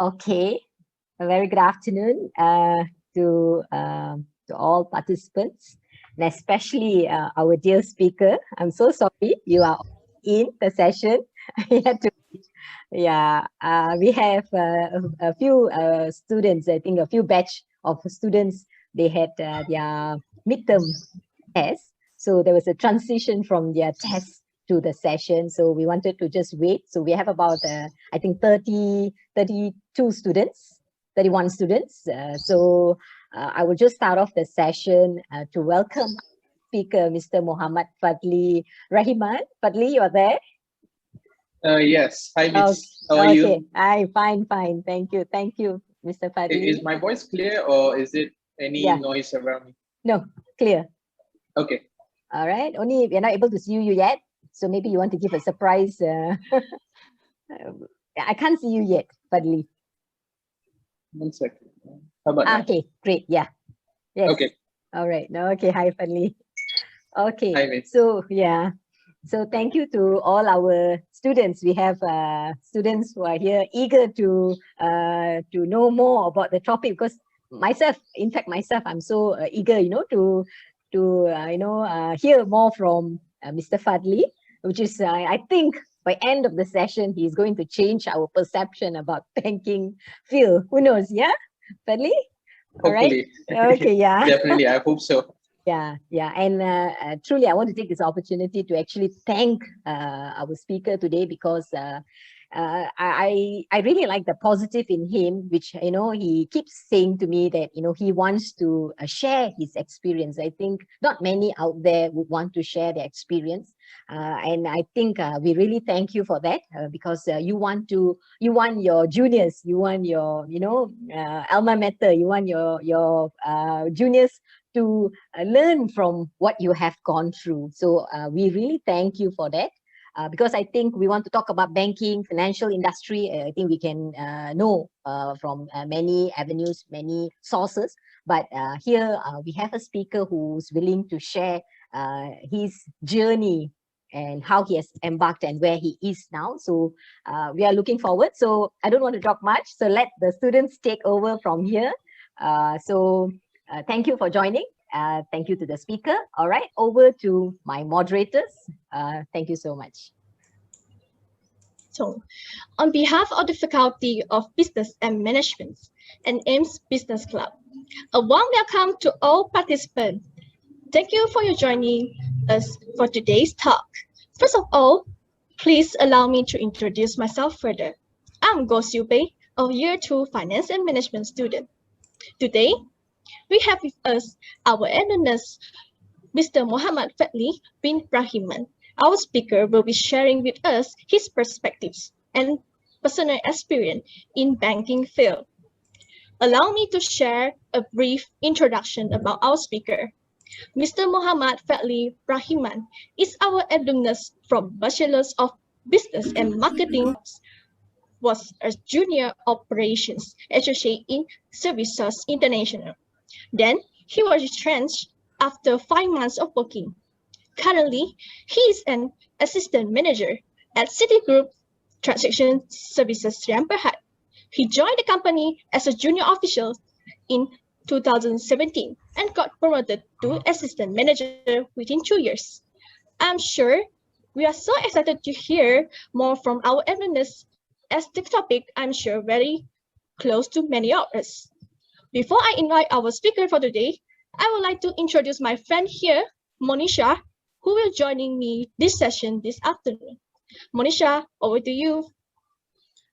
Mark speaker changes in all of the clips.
Speaker 1: Okay, a very good afternoon to all participants, and especially our dear speaker. I'm so sorry you are in the session. You had to, yeah, we have a few students. I think a few batch of students. They had their midterm test, so there was a transition from their test to the session. So we wanted to just wait. So we have about I think 32 students, 31 students. I will just start off the session to welcome speaker, Mr. Muhammad Fadli Rahiman. Fadli, you are there?
Speaker 2: Yes. Hi,
Speaker 1: Oh,
Speaker 2: Miss. How are
Speaker 1: okay.
Speaker 2: you?
Speaker 1: Hi, fine. Thank you. Thank you, Mr. Fadli.
Speaker 2: Is my voice clear or is it any
Speaker 1: Yeah,
Speaker 2: noise around me?
Speaker 1: no, clear.
Speaker 2: Okay.
Speaker 1: All right. Only we are not able to see you yet. So maybe you want to give a surprise. I can't see you yet, Fadli.
Speaker 2: 1 second. How about now?
Speaker 1: Okay, great. Yeah. Yes.
Speaker 2: Okay.
Speaker 1: All right. No, okay. Hi, Fadli. Okay.
Speaker 2: Hi, Miss.
Speaker 1: So yeah. So thank you to all our students. We have students who are here eager to know more about the topic, because myself, in fact, I'm so eager, to hear more from Mr. Fadli, which is I think by end of the session he's going to change our perception about banking field. Who knows? Yeah, Fadli. All right.
Speaker 2: Hopefully.
Speaker 1: Okay. Yeah.
Speaker 2: Definitely. I hope so.
Speaker 1: Yeah. And truly, I want to take this opportunity to actually thank our speaker today, because I really like the positive in him, which he keeps saying to me that he wants to share his experience. I think not many out there would want to share their experience, and I think we really thank you for that, because you want your juniors, you want your alma mater, you want your juniors to learn from what you have gone through. So we really thank you for that. Because I think we want to talk about banking, financial industry. I think we can know from many avenues, many sources. But here we have a speaker who's willing to share his journey and how he has embarked and where he is now. So we are looking forward. So I don't want to talk much. So let the students take over from here. Thank you for joining. Thank you to the speaker. All right, over to my moderators. Thank you so much.
Speaker 3: So, on behalf of the Faculty of Business and Management and AIMST Business Club, a warm welcome to all participants. Thank you for your joining us for today's talk. First of all, please allow me to introduce myself further. I'm Go Siu Bei, a Year 2 Finance and Management student. Today, we have with us our alumnus, Mr. Muhammad Fadli bin Rahiman. Our speaker will be sharing with us his perspectives and personal experience in banking field. Allow me to share a brief introduction about our speaker. Mr. Muhammad Fadli Rahiman is our alumnus from Bachelor's of Business and Marketing, was a junior operations associate in Services International. Then he was retrenched after 5 months of working. Currently, he is an assistant manager at Citigroup Transaction Services Sdn Bhd. He joined the company as a junior official in 2017 and got promoted to assistant manager within 2 years. I'm sure we are so excited to hear more from our alumnus, as the topic, I'm sure, very close to many of us. Before I invite our speaker for today, I would like to introduce my friend here, Monisha, who will joining me this session this afternoon. Monisha, over to you.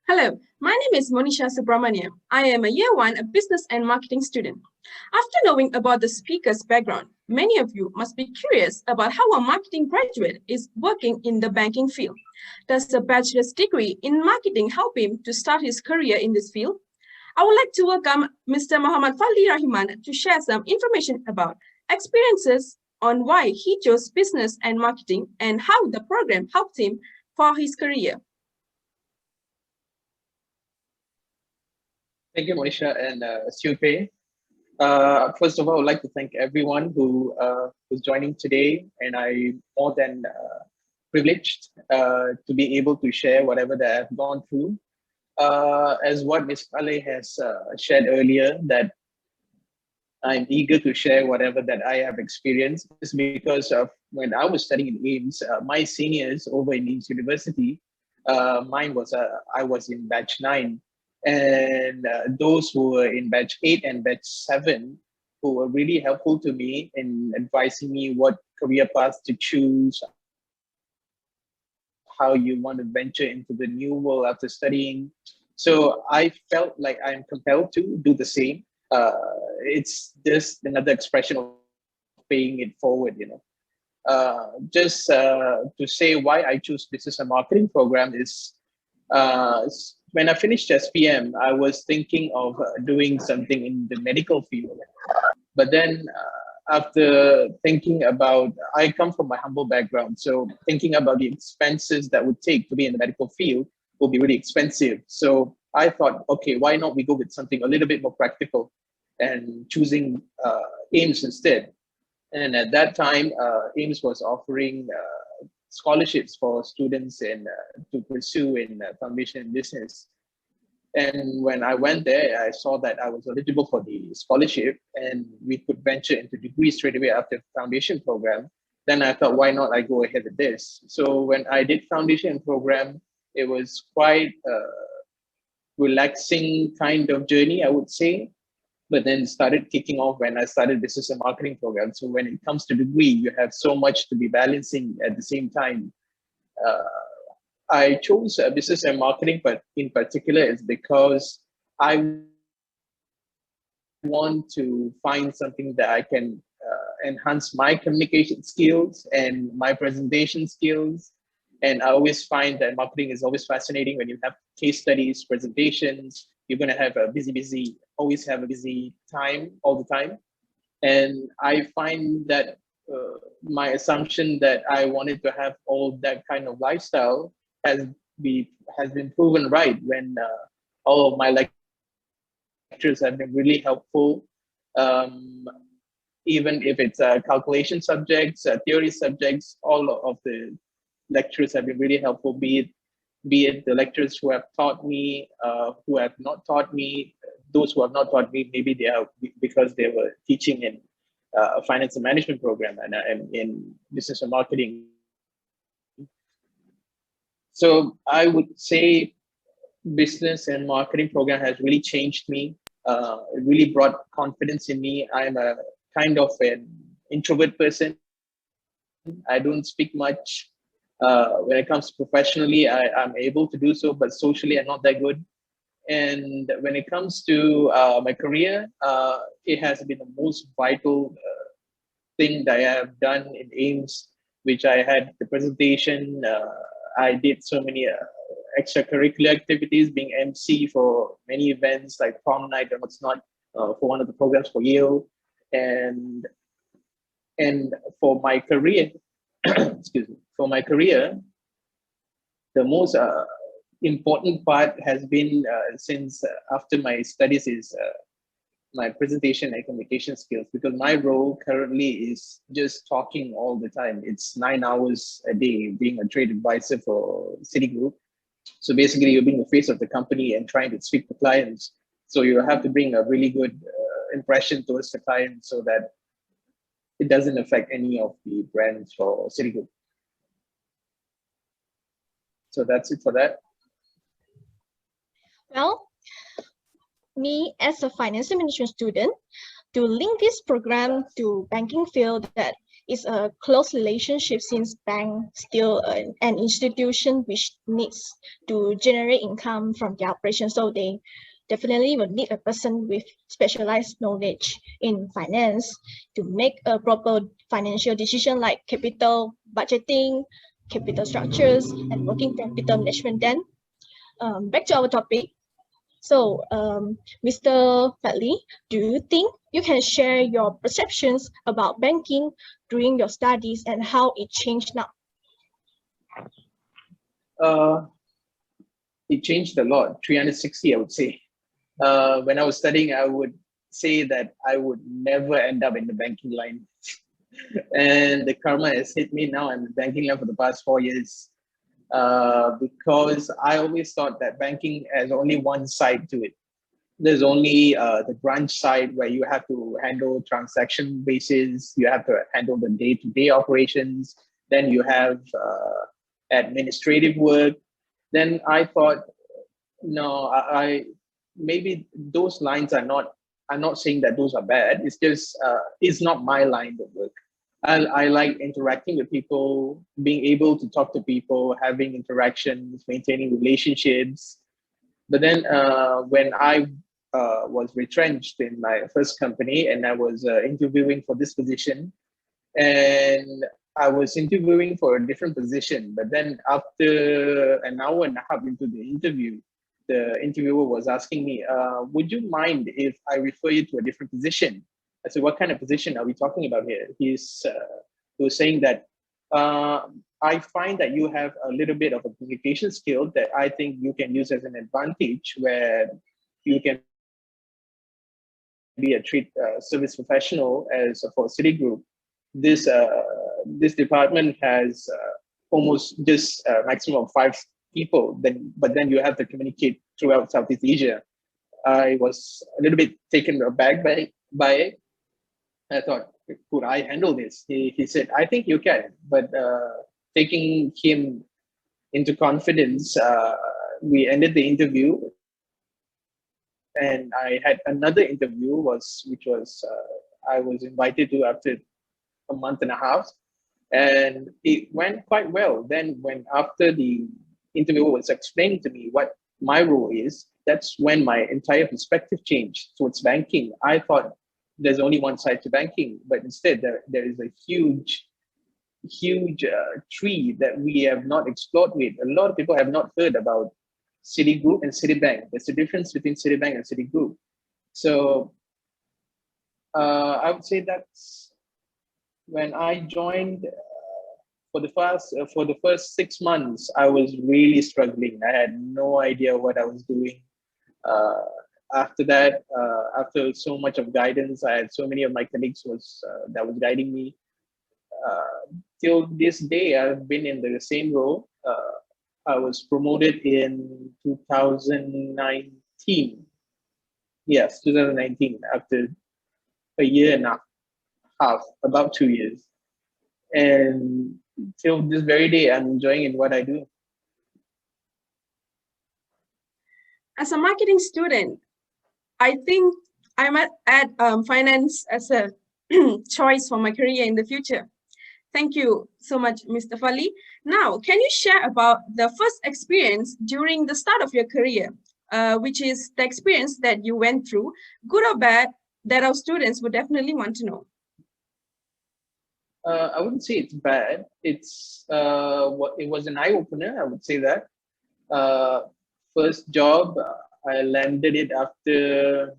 Speaker 4: Hello, my name is Monisha Subramaniam. I am a Year 1 Business and Marketing student. After knowing about the speaker's background, many of you must be curious about how a marketing graduate is working in the banking field. Does a bachelor's degree in marketing help him to start his career in this field? I would like to welcome Mr. Muhammad Fadli Rahiman to share some information about experiences on why he chose business and marketing and how the program helped him for his career.
Speaker 2: Thank you, Monisha and Siu Pei. First of all, I would like to thank everyone who's joining today, and I'm more than privileged to be able to share whatever that I've gone through. as what Ms. Fadli has shared earlier, that I'm eager to share whatever that I have experienced, is because of when I was studying in AIMST, my seniors over in AIMST University, I was in batch 9, and those who were in batch 8 and batch 7, who were really helpful to me in advising me what career paths to choose, how you want to venture into the new world after studying. So I felt like I'm compelled to do the same. It's just another expression of paying it forward, you know. Just to say why I choose business and marketing program is, when I finished SPM, I was thinking of doing something in the medical field. But then after thinking about, I come from my humble background, so thinking about the expenses that would take to be in the medical field will be really expensive. So I thought, okay, why not we go with something a little bit more practical and choosing AIMST instead. And at that time, AIMST was offering scholarships for students in, to pursue in foundation in business. And when I went there, I saw that I was eligible for the scholarship and we could venture into degree straight away after the foundation program. Then I thought, why not I go ahead with this? So when I did foundation program, it was quite a relaxing kind of journey, I would say. But then started kicking off when I started business and marketing program. So when it comes to degree, you have so much to be balancing at the same time. I chose business and marketing, but in particular, it's because I want to find something that I can enhance my communication skills and my presentation skills. And I always find that marketing is always fascinating when you have case studies, presentations. You're going to have a always have a busy time all the time. And I find that my assumption that I wanted to have all that kind of lifestyle has been proven right when all of my lectures have been really helpful. Even if it's calculation subjects, theory subjects, all of the lectures have been really helpful, be it the lecturers who have taught me, who have not taught me. Those who have not taught me, maybe they are because they were teaching in a finance and management program and in business and marketing. So I would say business and marketing program has really changed me. It really brought confidence in me. I'm a kind of an introvert person. I don't speak much. When it comes to professionally, I'm able to do so, but socially I'm not that good. And when it comes to my career, it has been the most vital thing that I have done in AIMST, which I had the presentation. I did so many extracurricular activities, being MC for many events like prom night and what's not, for one of the programs for Yale. And for my career, excuse me, for my career, the most important part has been since after my studies is my presentation and communication skills, because my role currently is just talking all the time. It's 9 hours a day being a trade advisor for Citigroup. So basically you're being the face of the company and trying to speak to clients. So you have to bring a really good impression towards the client so that it doesn't affect any of the brands for Citigroup. So that's it for that.
Speaker 3: Well, me as a financial management student, to link this program to banking field, that is a close relationship, since bank still an institution which needs to generate income from the operation. So they definitely would need a person with specialized knowledge in finance to make a proper financial decision like capital budgeting, capital structures, and working capital management. Then back to our topic. So, Mr. Fadli, do you think you can share your perceptions about banking during your studies and how it changed now?
Speaker 2: It changed a lot, 360, I would say. When I was studying, I would say that I would never end up in the banking line. And the karma has hit me now. I'm in the banking line for the past 4 years. because I always thought that banking has only one side to it. There's only the branch side where you have to handle transaction basis, you have to handle the day-to-day operations, then you have administrative work. Then I thought, no, I maybe those lines are not. I'm not saying that those are bad. It's just it's not my line of work. I like interacting with people, being able to talk to people, having interactions, maintaining relationships. But then when I was retrenched in my first company and I was interviewing for this position, and I was interviewing for a different position. But then after an hour and a half into the interview, the interviewer was asking me, would you mind if I refer you to a different position? I said, what kind of position are we talking about here? He was saying that I find that you have a little bit of a communication skill that I think you can use as an advantage, where you can be a service professional as for Citigroup. This department has almost just a maximum of 5 people, but then you have to communicate throughout Southeast Asia. I was a little bit taken aback by it. I thought, could I handle this? He said, I think you can, but taking him into confidence, we ended the interview, and I had another interview, which was I was invited to after a month and a half, and it went quite well. Then when after the interviewer was explaining to me what my role is, that's when my entire perspective changed towards banking. I thought there's only one side to banking, but instead there is a huge tree that we have not explored with. A lot of people have not heard about Citigroup and Citibank. There's a difference between Citibank and Citigroup. So I would say that's when I joined. For the first 6 months, I was really struggling. I had no idea what I was doing. After that, after so much of guidance, I had so many of my colleagues that was guiding me. Till this day, I've been in the same role. I was promoted in 2019. Yes, 2019, after a year and a half, about 2 years. And till this very day, I'm enjoying in what I do.
Speaker 4: As a marketing student, I think I might add finance as a choice for my career in the future. Thank you so much, Mr. Fadli. Now, can you share about the first experience during the start of your career, which is the experience that you went through, good or bad, that our students would definitely want to know?
Speaker 2: I wouldn't say it's bad. It was an eye opener. I would say that. First job, I landed it after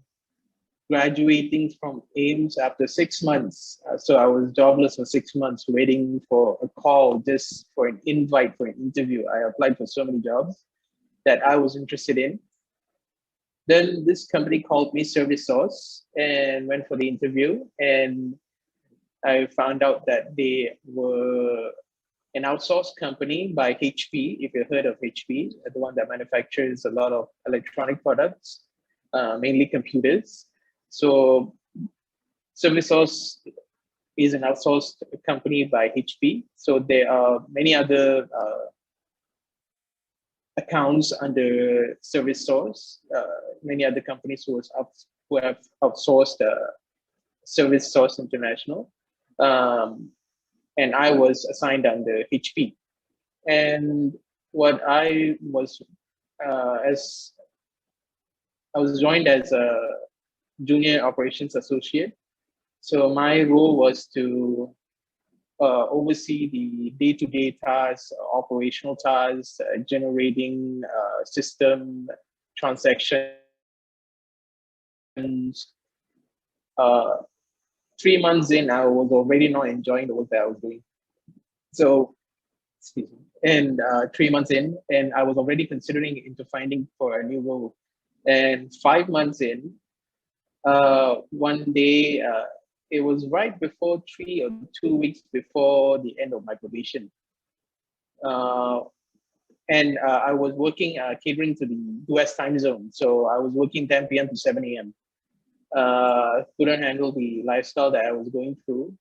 Speaker 2: graduating from AIMST after 6 months. So I was jobless for 6 months, waiting for a call just for an invite for an interview. I applied for so many jobs that I was interested in. Then this company called me Service Source and went for the interview, and I found out that they were an outsourced company by HP, if you've heard of HP, the one that manufactures a lot of electronic products, mainly computers. So Service Source is an outsourced company by HP. So there are many other accounts under Service Source, many other companies who have outsourced Service Source International. And I was assigned under HP. And what I was, as I was joined as a junior operations associate. So my role was to oversee the day-to-day tasks, operational tasks, generating system transactions. 3 months in, I was already not enjoying the work that I was doing. So, excuse me. And 3 months in, and I was already considering into finding for a new role. And 5 months in, one day, it was right before 3 or 2 weeks before the end of my probation. And I was working catering to the US time zone. So I was working 10 p.m. to 7 a.m. Couldn't handle the lifestyle that I was going through.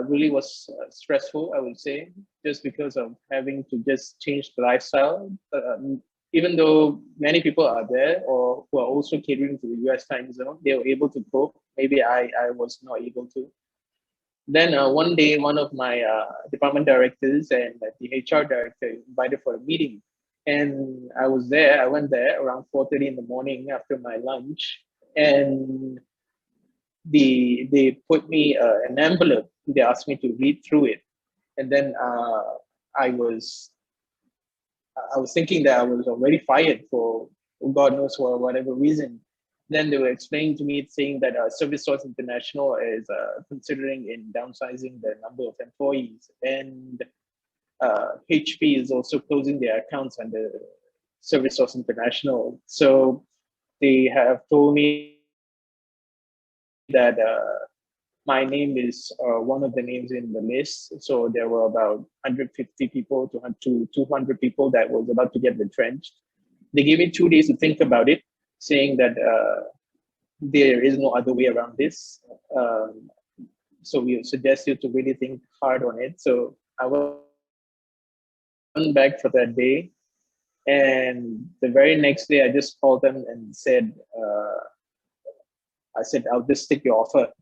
Speaker 2: Really was stressful, I would say, just because of having to just change the lifestyle. Even though many people are there or who are also catering to the US time zone, they were able to cope. Maybe I was not able to. Then one day, one of my department directors and the HR director invited for a meeting. And I was there, I went there around 4:30 in the morning after my lunch. And they put me an envelope. They asked me to read through it. And then I was thinking that I was already fired for God knows for whatever reason. Then they were explaining to me saying that Service Source International is considering in downsizing the number of employees, and HP is also closing their accounts under Service Source International. So they have told me that my name is one of the names in the list. So there were about 150 people to 200 people that was about to get retrenched. They gave me 2 days to think about it, saying that there is no other way around this. So we suggest you to really think hard on it. So I went back for that day. And the very next day, I just called them and said, I'll just take your offer.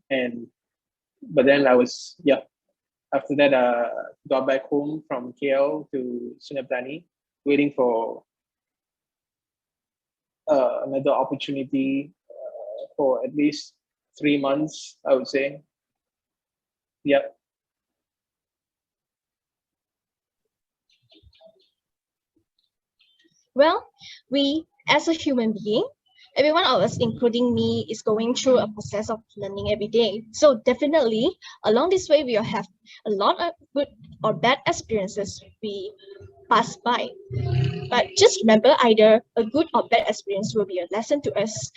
Speaker 2: But then after that, got back home from KL to Sungai, waiting for another opportunity for at least 3 months, I would say. Yeah.
Speaker 3: Well, we as a human being, every one of us, including me, is going through a process of learning every day. So definitely, along this way, we will have a lot of good or bad experiences we pass by. But just remember, either a good or bad experience will be a lesson to us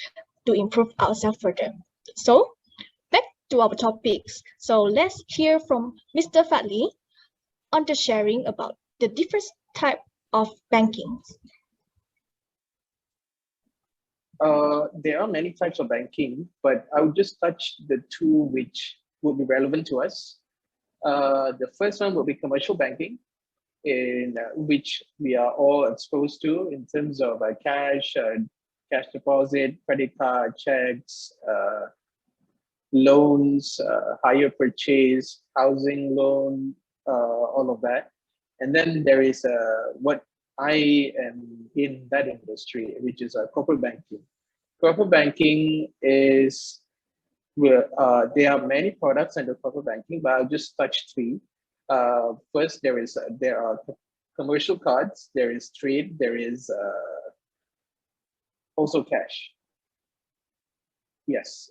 Speaker 3: to improve ourselves further. So back to our topics. So let's hear from Mr. Fadli on the sharing about the different type of banking.
Speaker 2: There are many types of banking, but I would just touch the two which will be relevant to us. The first one will be commercial banking, in which we are all exposed to in terms of cash deposit, credit card, checks, loans, hire purchase, housing loan, all of that. And then there is what I am in that industry, which is corporate banking. Corporate banking is where there are many products under corporate banking, but I'll just touch three. First, there are commercial cards, there is trade, there is also cash. Yes.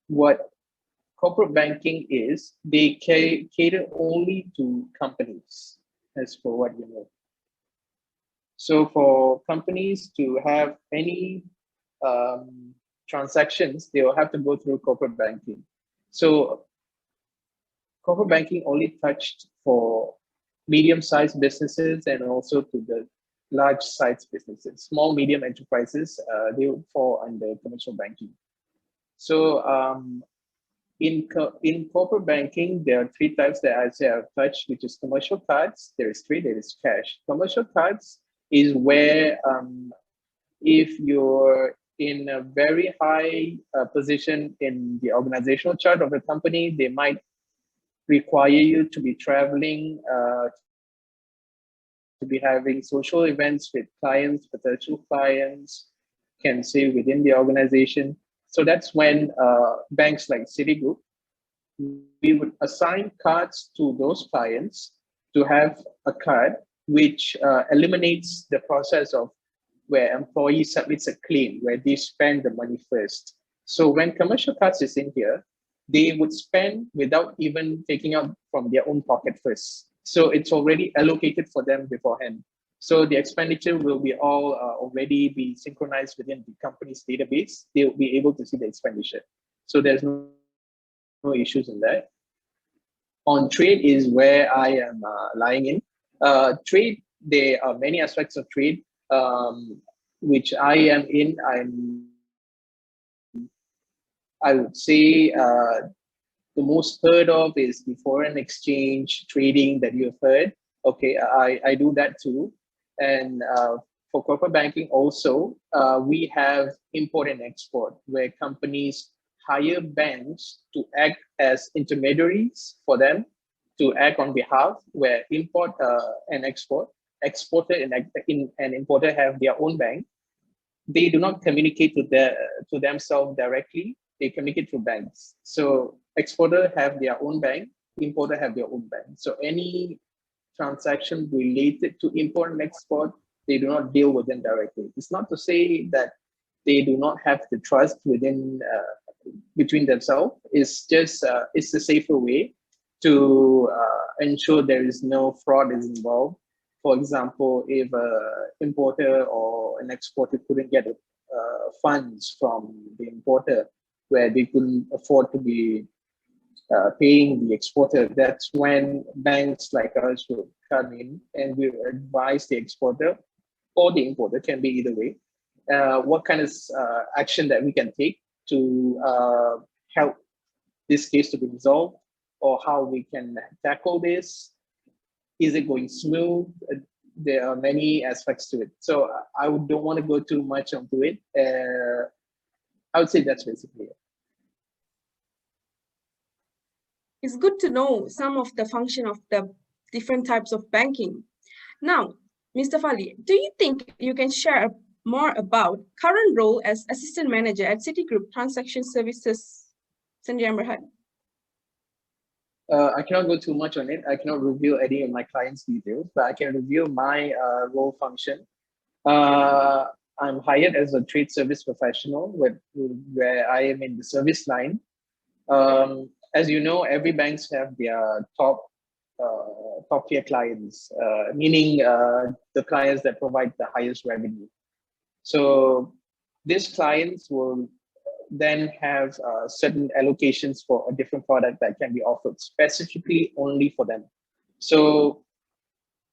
Speaker 2: What corporate banking is, they cater only to companies, as for what you know. So for companies to have any transactions, they will have to go through corporate banking. So corporate banking only touched for medium-sized businesses and also to the large-sized businesses. Small, medium enterprises, they would fall under commercial banking. So in corporate banking, there are three types that I say I've touched, which is commercial cards, there is trade, there is cash. Commercial cards is where if you're in a very high position in the organizational chart of the company, they might require you to be traveling, to be having social events with clients, potential clients, can say within the organization. So that's when banks like Citigroup, we would assign cards to those clients to have a card which eliminates the process of where employee submits a claim, where they spend the money first. So when commercial cards is in here, they would spend without even taking out from their own pocket first. So it's already allocated for them beforehand. So the expenditure will be all already be synchronized within the company's database. They'll be able to see the expenditure. So there's no issues in that. On trade is where I am lying in. Trade, there are many aspects of trade, which I am in. I would say the most heard of is the foreign exchange trading that you have heard. Okay, I do that too. And for corporate banking also, we have import and export, where companies hire banks to act as intermediaries for them, to act on behalf, where import and export, exporter and importer have their own bank. They do not communicate to themselves directly. They communicate through banks. So exporter have their own bank, importer have their own bank. So any transaction related to import and export, they do not deal with them directly. It's not to say that they do not have the trust within between themselves. It's just it's a safer way to ensure there is no fraud is involved. For example, if an importer or an exporter couldn't get funds from the importer, where they couldn't afford to be paying the exporter, that's when banks like us will come in and will advise the exporter or the importer, can be either way, what kind of action that we can take to help this case to be resolved, or how we can tackle this. Is it going smooth? There are many aspects to it. So I don't want to go too much onto it. I would say that's basically it.
Speaker 4: It's good to know some of the function of the different types of banking. Now, Mr. Fadli, do you think you can share more about current role as assistant manager at Citigroup Transaction Services, Sdn Bhd?
Speaker 2: I cannot go too much on it. I cannot reveal any of my clients' details, but I can reveal my role function. I'm hired as a trade service professional where I am in the service line. As you know, every banks have their top tier clients, meaning the clients that provide the highest revenue. So these clients will then have certain allocations for a different product that can be offered specifically only for them. So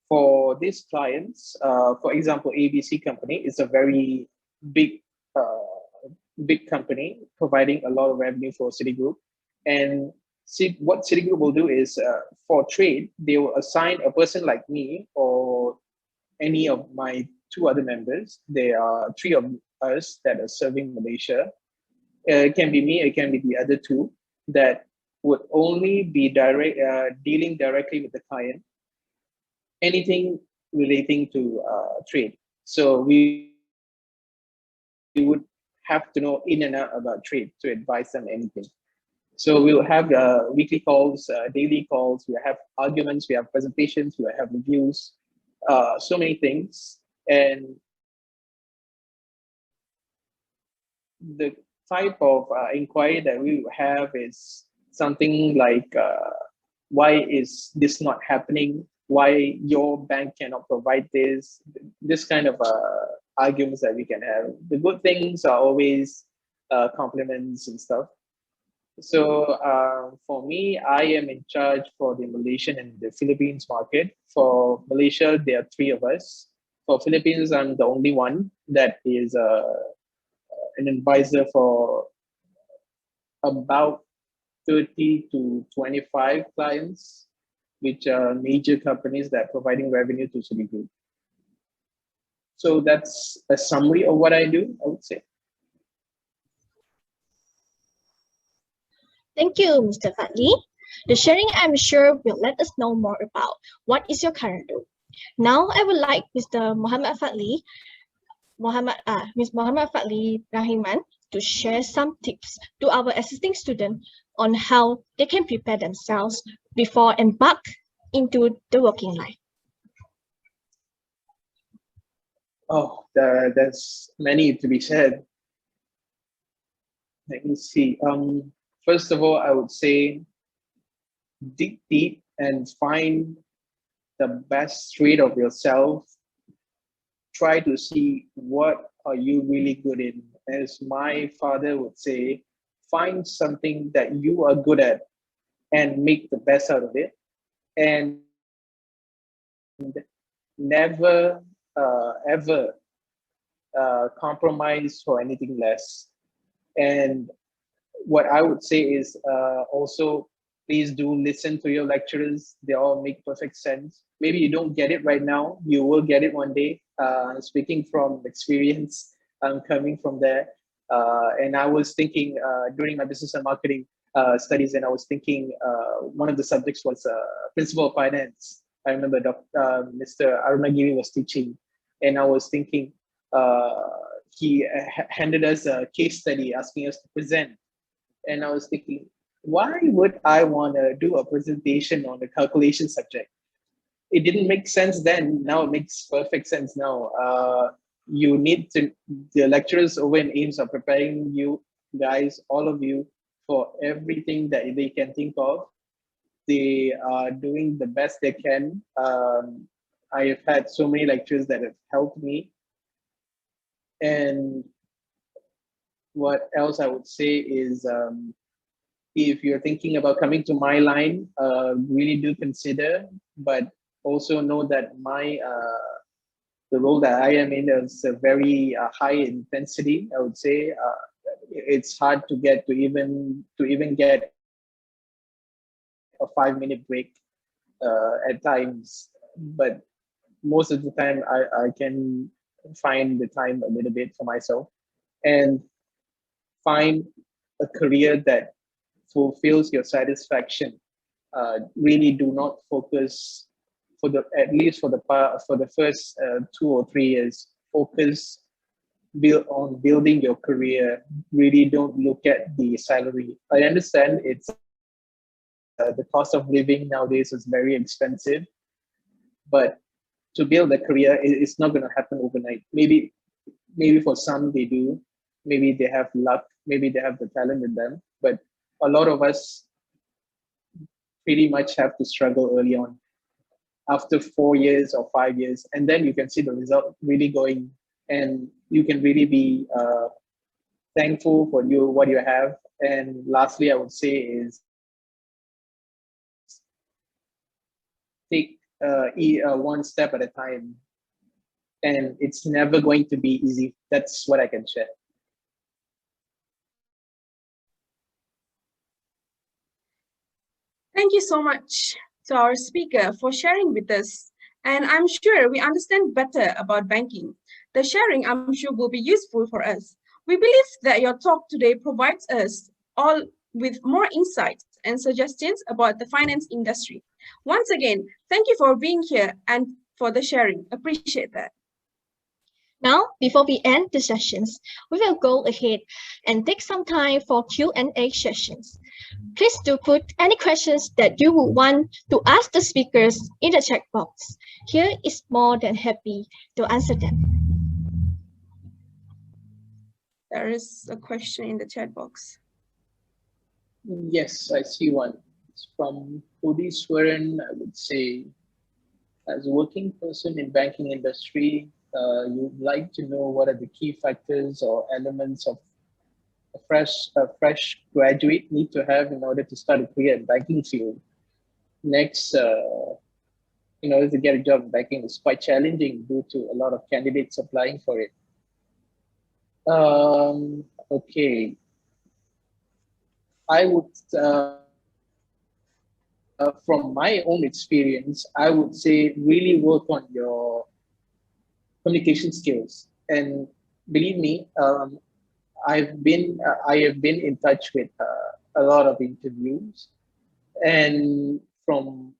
Speaker 2: for these clients, for example, ABC company is a very big company providing a lot of revenue for Citigroup. And what Citigroup will do is for trade, they will assign a person like me or any of my two other members. There are three of us that are serving Malaysia. It can be me, it can be the other two that would only be dealing directly with the client, anything relating to trade. So we would have to know in and out about trade to advise them anything. So we'll have weekly calls, daily calls, we have arguments, we have presentations, we have reviews, so many things. And the type of inquiry that we have is something like, why is this not happening? Why your bank cannot provide this kind of arguments that we can have. The good things are always compliments and stuff. So for me, I am in charge for the Malaysian and the Philippines market. For Malaysia, there are three of us. For Philippines, I'm the only one that is an advisor for about 30 to 25 clients, which are major companies that are providing revenue to Citigroup. So that's a summary of what I do, I would say.
Speaker 3: Thank you, Mr. Fadli. The sharing, I'm sure, will let us know more about what is your current role. Now, I would like Mr. Muhammad Fadli Rahiman to share some tips to our assisting students on how they can prepare themselves before embark into the working life.
Speaker 2: Oh, there's many to be said. Let me see. First of all, I would say dig deep and find the best trait of yourself. Try to see what are you really good in. As my father would say, find something that you are good at and make the best out of it. And never ever compromise for anything less. And what I would say is also, please do listen to your lecturers. They all make perfect sense. Maybe you don't get it right now. You will get it one day. Speaking from experience, I'm coming from there. And I was thinking during my business and marketing studies, and I was thinking one of the subjects was principle of finance. I remember Mr. Arunagiri was teaching, and I was thinking he handed us a case study asking us to present. And I was thinking, why would I want to do a presentation on a calculation subject? It didn't make sense then. Now it makes perfect sense now. You need to, the lecturers over in AIMST are preparing you guys, all of you, for everything that they can think of. They are doing the best they can. I have had so many lecturers that have helped me. And what else I would say is, if you're thinking about coming to my line, really do consider, but also know that the role that I am in is a very high intensity. I would say it's hard to get to even get a 5-minute break at times, but most of the time I can find the time a little bit for myself and find a career that fulfills your satisfaction. Really do not focus at least for the first 2 or 3 years. Focus on building your career. Really don't look at the salary. I understand it's the cost of living nowadays is very expensive, but to build a career, it's not going to happen overnight. Maybe for some they do. Maybe they have luck. Maybe they have the talent in them. But a lot of us pretty much have to struggle early on. After 4 years or 5 years, and then you can see the result really going, and you can really be thankful for what you have. And lastly, I would say is take one step at a time, and it's never going to be easy. That's what I can share.
Speaker 4: Thank you so much to our speaker for sharing with us. And I'm sure we understand better about banking. The sharing, I'm sure, will be useful for us. We believe that your talk today provides us all with more insights and suggestions about the finance industry. Once again, thank you for being here and for the sharing. Appreciate that.
Speaker 3: Now, before we end the sessions, we will go ahead and take some time for Q&A sessions. Please do put any questions that you would want to ask the speakers in the chat box. Here is more than happy to answer them.
Speaker 4: There is a question in the chat box.
Speaker 2: Yes, I see one. It's from Swaran. I would say, as a working person in banking industry, you'd like to know what are the key factors or elements of a fresh graduate need to have in order to start a career in banking field. Next, in order to get a job in banking is quite challenging due to a lot of candidates applying for it. Okay. I would, from my own experience, I would say really work on your communication skills. And believe me, I have been in touch with a lot of interviews, and from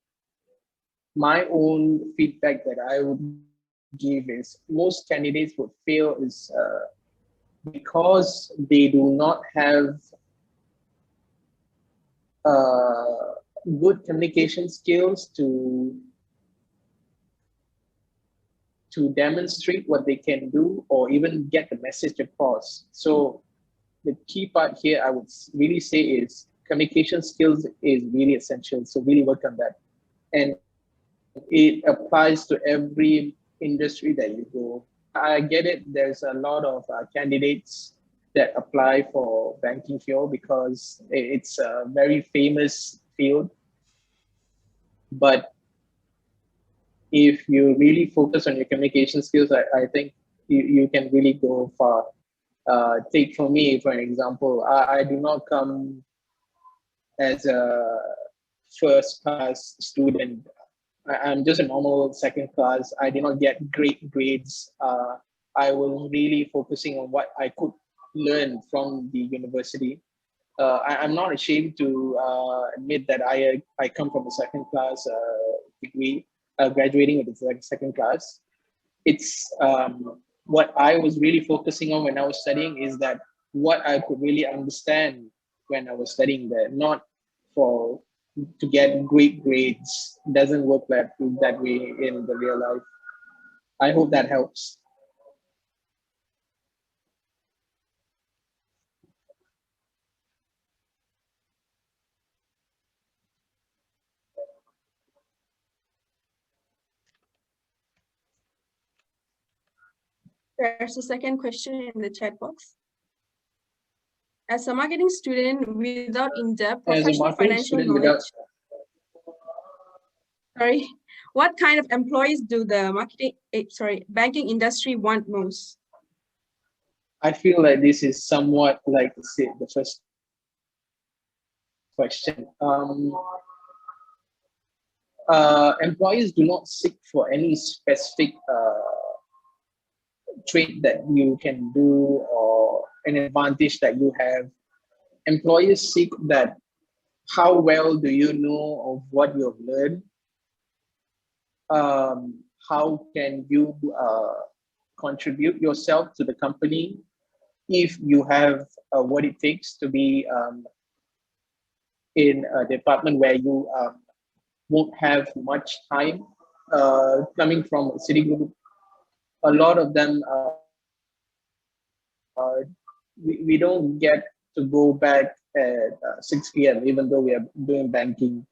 Speaker 2: my own feedback that I would give is most candidates would fail is because they do not have good communication skills to demonstrate what they can do or even get the message across. So the key part here I would really say is communication skills is really essential. So really work on that. And it applies to every industry that you go. I get it. There's a lot of candidates that apply for banking field because it's a very famous field. But if you really focus on your communication skills, I think you can really go far. Take for me, for an example, I do not come as a first class student. I'm just a normal second class. I did not get great grades. I was really focusing on what I could learn from the university. I'm not ashamed to admit that I come from a second class degree, graduating with a second class. It's what I was really focusing on when I was studying is that what I could really understand when I was studying there, not for to get great grades. It doesn't work that way in the real life. I hope that helps.
Speaker 4: There's a second question in the chat box. As a marketing student without in-depth professional financial knowledge, what kind of employees do the banking industry want most?
Speaker 2: I feel like this is somewhat like the first question. Employees do not seek for any specific trait that you can do or an advantage that you have. Employers seek that how well do you know of what you've learned? How can you contribute yourself to the company if you have what it takes to be in a department where you won't have much time. Coming from Citigroup, a lot of them we don't get to go back at 6 p.m. even though we are doing banking.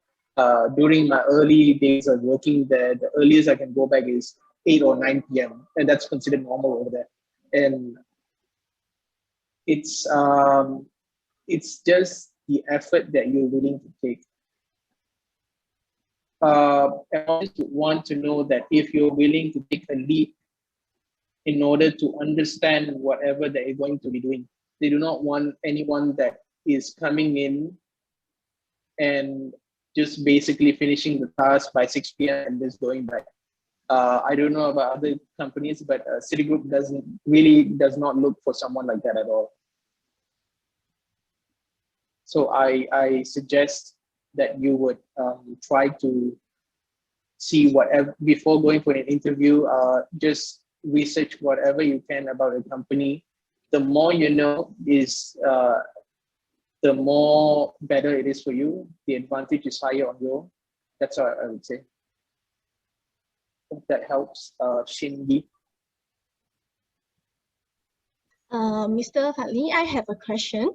Speaker 2: During my early days of working there, the earliest I can go back is 8 or 9 p.m. and that's considered normal over there. And it's just the effort that you're willing to take. Employees want to know that if you're willing to take a leap in order to understand whatever that you're going to be doing. They do not want anyone that is coming in and just basically finishing the task by 6 p.m. and just going back. I don't know about other companies, but Citigroup does not look for someone like that at all. So I suggest that you would try to see whatever, before going for an interview, just research whatever you can about a company. The more you know is the more better it is for you. The advantage is higher on you. That's what I would say. Hope that helps, Shingi.
Speaker 3: Mr. Fadli, I have a question.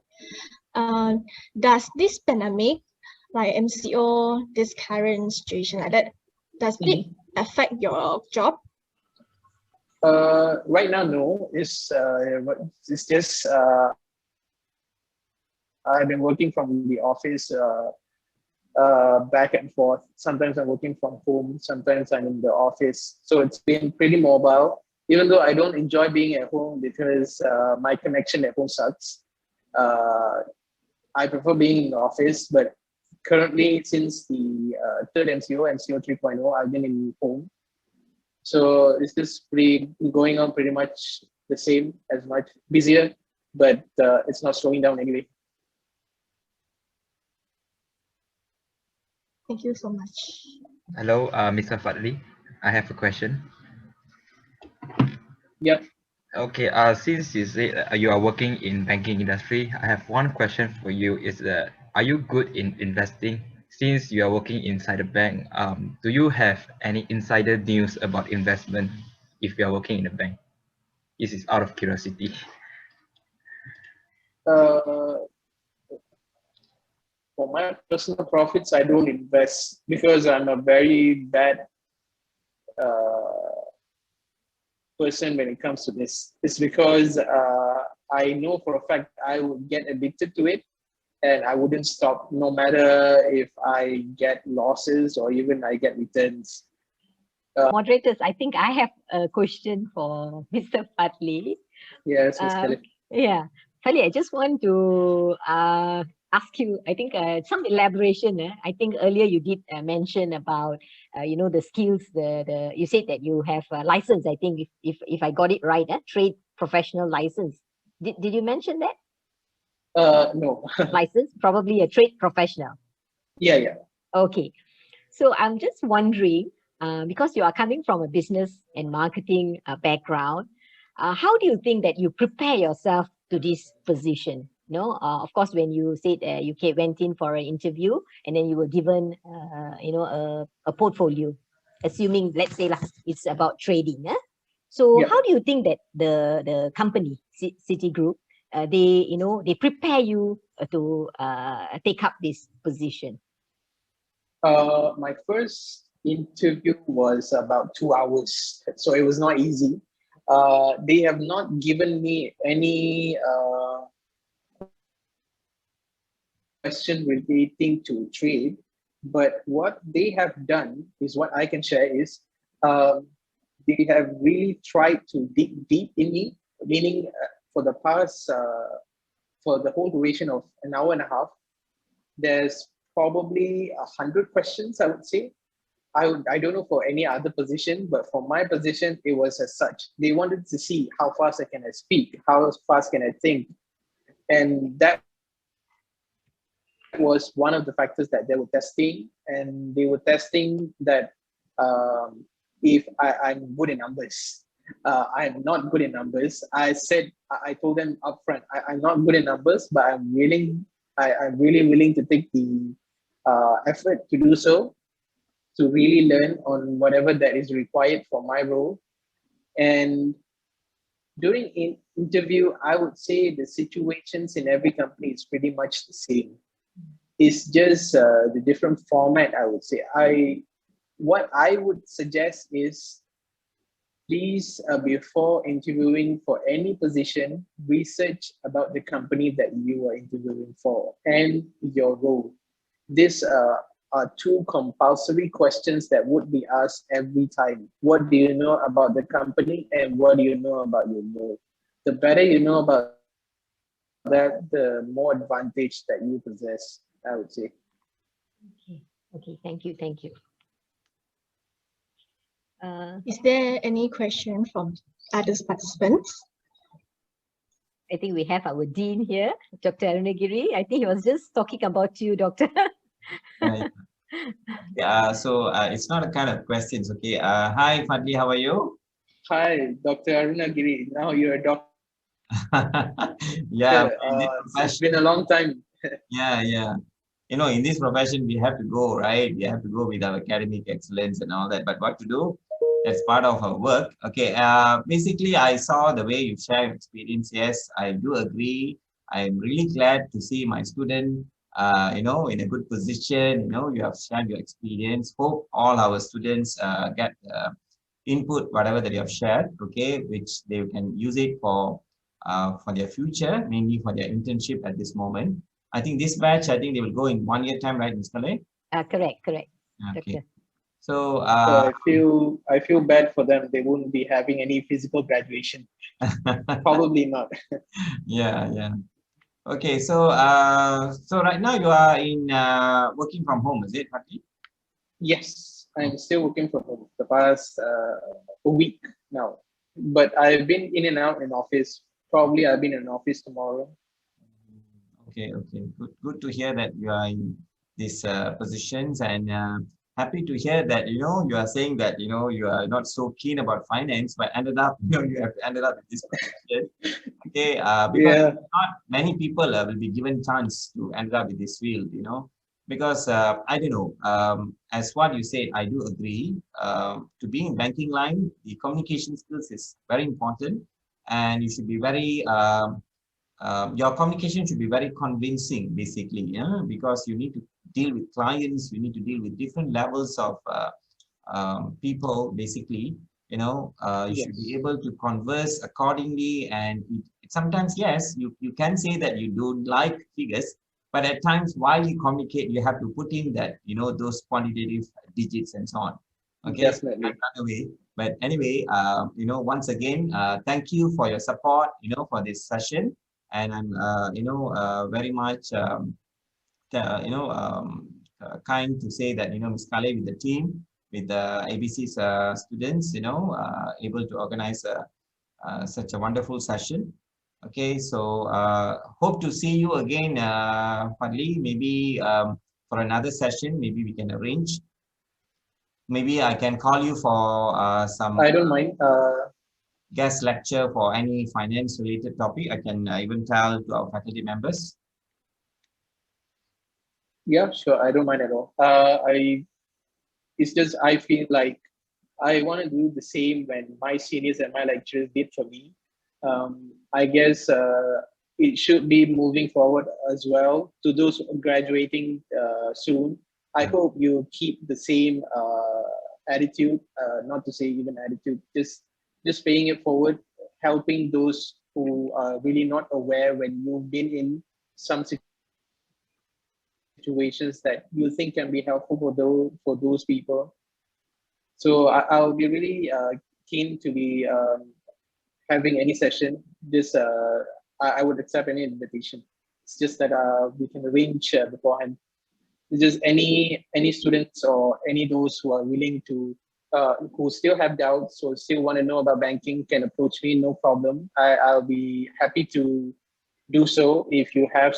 Speaker 3: Does this pandemic, like MCO, this current situation like that, does it affect your job?
Speaker 2: Right now, no. It's just I've been working from the office back and forth. Sometimes I'm working from home. Sometimes I'm in the office. So it's been pretty mobile. Even though I don't enjoy being at home because my connection at home sucks. I prefer being in the office, but currently since the third MCO 3.0, I've been in home. So it's just going on pretty much the same, as much busier, but it's not slowing down anyway.
Speaker 3: Thank you so much.
Speaker 5: Hello, Mr. Fadli. I have a question.
Speaker 2: Yep.
Speaker 5: Okay, since you say you are working in banking industry, I have one question for you. Is that are you good in investing? Since you are working inside a bank, do you have any insider news about investment if you are working in a bank? This is out of curiosity.
Speaker 2: For my personal profits, I don't invest because I'm a very bad person when it comes to this. It's because I know for a fact I would get addicted to it and I wouldn't stop no matter if I get losses or even I get returns.
Speaker 1: Moderators, I think I have a question for Mr. Fadli.
Speaker 2: Yes, Ms. Khalid.
Speaker 1: Yeah, Fadli, I just want to ask you, I think some elaboration. I think earlier you did mention about, the skills, you said that you have a license, I think, if I got it right, trade professional license. Did you mention that?
Speaker 2: No.
Speaker 1: License, probably a trade professional.
Speaker 2: Yeah.
Speaker 1: Okay. So I'm just wondering, because you are coming from a business and marketing background, how do you think that you prepare yourself to this position? Of course, when you said you went in for an interview and then you were given, a portfolio, assuming, let's say, it's about trading. So
Speaker 2: Yeah.
Speaker 1: how do you think that the company, Citigroup, they prepare you to take up this position?
Speaker 2: My first interview was about 2 hours, so it was not easy. They have not given me any question relating to trade, but what they have done is what I can share is they have really tried to dig deep in me, meaning for the past, for the whole duration of an hour and a half, there's probably 100 questions, I would say. I don't know for any other position, but for my position, it was as such. They wanted to see how fast I speak, how fast can I think. And that was one of the factors that they were testing. And they were testing that if I'm good in numbers. I'm not good in numbers. I told them upfront, I'm not good in numbers, but I'm really willing to take the effort to do so, to really learn on whatever that is required for my role. And during interview, I would say the situations in every company is pretty much the same. It's just the different format, I would say. What I would suggest is, please, before interviewing for any position, research about the company that you are interviewing for and your role. These are two compulsory questions that would be asked every time. What do you know about the company and what do you know about your role? The better you know about that, the more advantage that you possess, I would say.
Speaker 1: Okay, thank you.
Speaker 3: Is there any question from other participants?
Speaker 1: I think we have our dean here, Dr. Arunagiri. I think he was just talking about you, Doctor.
Speaker 6: Right. Yeah, so it's not a kind of questions, okay? Hi, Fadli, how are you?
Speaker 2: Hi, Dr. Arunagiri. Now you're a doctor.
Speaker 6: Yeah,
Speaker 2: It's been a long time.
Speaker 6: yeah. In this profession, we have to go, right? We have to go with our academic excellence and all that. But what to do? That's part of our work. Okay. Basically, I saw the way you share your experience. Yes, I do agree. I'm really glad to see my student, in a good position. You have shared your experience. Hope all our students get input, whatever that you have shared, okay, which they can use it for their future, mainly for their internship at this moment. I think this batch, I think they will go in 1 year time, right, Mr. Lay?
Speaker 1: Correct.
Speaker 6: Okay.
Speaker 1: Doctor.
Speaker 6: So
Speaker 2: I feel bad for them. They won't be having any physical graduation. Probably not.
Speaker 6: Yeah. Okay, so right now you are in working from home, is it, Fadli?
Speaker 2: Yes, I'm still working from home the past a week now. But I've been in and out in office. Probably I'll be in an office tomorrow.
Speaker 6: Okay. Good to hear that you are in these positions, and happy to hear that you are saying that you are not so keen about finance, but ended up you have ended up in this position. Okay, because not many people will be given chance to end up in this field, because I don't know, as what you said, I do agree. To be in banking line, the communication skills is very important, and you should be very your communication should be very convincing, basically, because you need to deal with clients, you need to deal with different levels of people, basically. You should be able to converse accordingly, and sometimes, yes, you can say that you don't like figures, but at times while you communicate, you have to put in that, those quantitative digits and so on. Okay,
Speaker 2: Definitely.
Speaker 6: so run away. But anyway, once again, thank you for your support, for this session. And I'm, very much, kind to say that, Ms. Kale with the team, with the ABC's students, able to organize such a wonderful session. Okay, so hope to see you again, Fadli, maybe for another session, maybe we can arrange. Maybe I can call you for some
Speaker 2: I don't mind.
Speaker 6: guest lecture for any finance related topic. I can even tell to our faculty members.
Speaker 2: Yeah, sure. I don't mind at all. It's just I feel like I want to do the same when my seniors and my lecturers did for me. I guess it should be moving forward as well. To those graduating soon, I hope you keep the same attitude, not to say even attitude, just paying it forward, helping those who are really not aware when you've been in some situations that you think can be helpful for those people. So I'll be really keen to be having any session. Just I would accept any invitation. It's just that we can arrange beforehand. It's just any students or any those who are willing to who still have doubts or still want to know about banking can approach me. No problem. I'll be happy to do so. If you have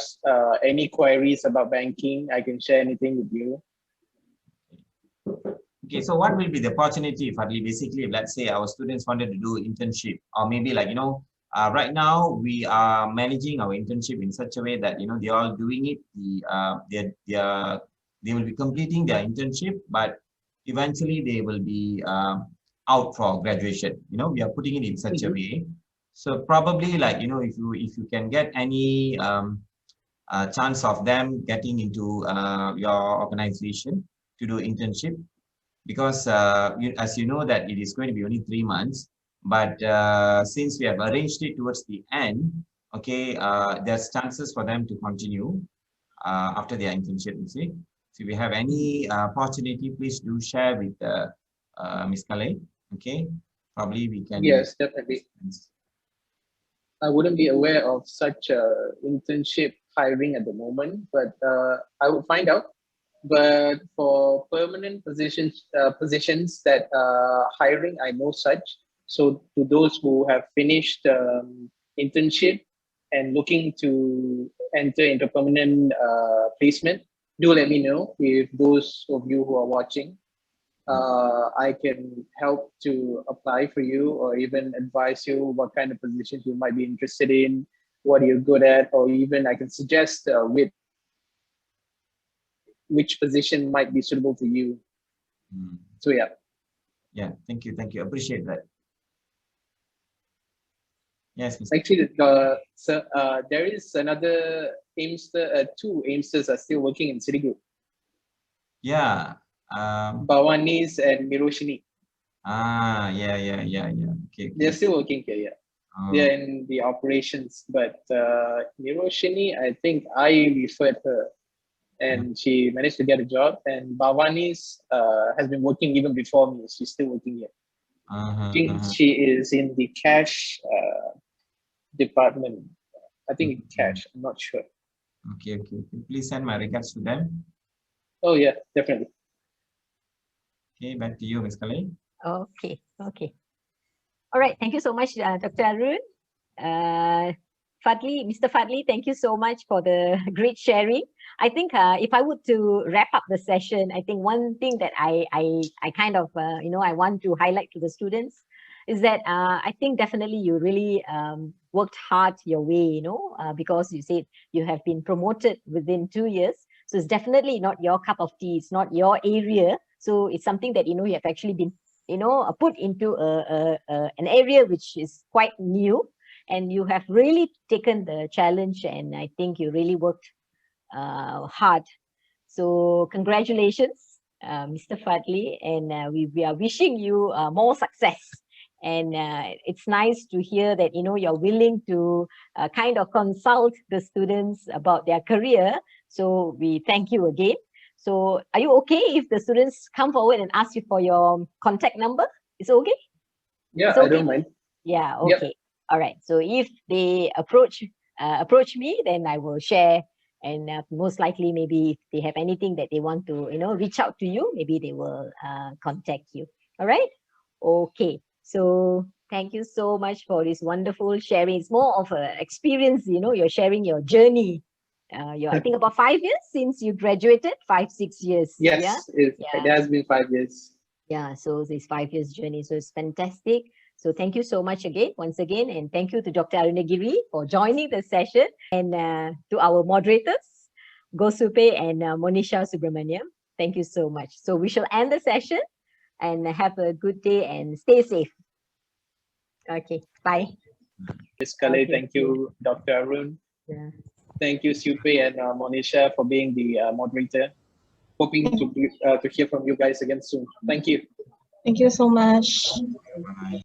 Speaker 2: any queries about banking, I can share anything with you.
Speaker 6: Okay, so what will be the opportunity, Fadli? Basically, if let's say our students wanted to do internship, or maybe like, right now we are managing our internship in such a way that, they're all doing it. They will be completing their internship, but eventually they will be out for graduation. We are putting it in such a way. So probably like, if you can get any chance of them getting into your organization to do internship, because as you know that it is going to be only 3 months, but since we have arranged it towards the end, okay, there's chances for them to continue after their internship, you see. So if you have any opportunity, please do share with Ms. Kale, okay? Probably we can.
Speaker 2: Yes, definitely. I wouldn't be aware of such a internship hiring at the moment, but I will find out. But for permanent positions that hiring, I know such. So to those who have finished internship and looking to enter into permanent placement, do let me know. If those of you who are watching, I can help to apply for you or even advise you what kind of positions you might be interested in, what you're good at, or even I can suggest which position might be suitable for you. So yeah.
Speaker 6: Yeah, thank you, appreciate that. Yes, Mr.
Speaker 2: Actually, there is another AIMST, two AIMSTers are still working in Citigroup.
Speaker 6: Yeah.
Speaker 2: Bhawanis and Miroshini.
Speaker 6: Yeah. Okay.
Speaker 2: They're still working here, yeah.
Speaker 6: Oh.
Speaker 2: They're in the operations, but Miroshini, I think I referred her and she managed to get a job. And Bhavani's has been working even before me. She's still working here. I think she is in the cash department. I think in cash, I'm not sure.
Speaker 6: Okay. Please send my regards to them.
Speaker 2: Oh yeah, definitely.
Speaker 6: Okay, back to you, Ms. Kale.
Speaker 1: Okay. All right. Thank you so much, Dr. Arun. Fadli, Mr. Fadli, thank you so much for the great sharing. I think if I were to wrap up the session, I think one thing that I kind of, I want to highlight to the students is that I think definitely you really worked hard your way, because you said you have been promoted within 2 years. So it's definitely not your cup of tea. It's not your area. So it's something that, you have actually been, put into an area which is quite new. And you have really taken the challenge, and I think you really worked hard. So congratulations, Mr. Fadli, and we are wishing you more success. And it's nice to hear that, you're willing to kind of consult the students about their career. So we thank you again. So are you okay if the students come forward and ask you for your contact number? Is it okay?
Speaker 2: Yeah,
Speaker 1: It's
Speaker 2: I
Speaker 1: okay?
Speaker 2: don't mind.
Speaker 1: Yeah,
Speaker 2: Yep.
Speaker 1: okay. All right. So if they approach me, then I will share. And most likely, maybe if they have anything that they want to, reach out to you, maybe they will contact you. All right. Okay. So thank you so much for this wonderful sharing. It's more of an experience, you're sharing your journey. I think about 5 years since you graduated, 5-6 years.
Speaker 2: Yes,
Speaker 1: Yeah.
Speaker 2: it has been 5 years.
Speaker 1: Yeah, so this 5 years journey, so it's fantastic. So thank you so much once again, and thank you to Dr. Arunagiri for joining the session, and to our moderators, Gosupe and Monisha Subramaniam. Thank you so much. So we shall end the session, and have a good day and stay safe. Okay, bye.
Speaker 2: Ms. Kale,
Speaker 1: Okay,
Speaker 2: thank you, Dr. Arun.
Speaker 1: Yeah.
Speaker 2: Thank you, Supe and Monisha, for being the moderator. Hoping to hear from you guys again soon. Thank you.
Speaker 3: Thank you so much.
Speaker 6: Bye.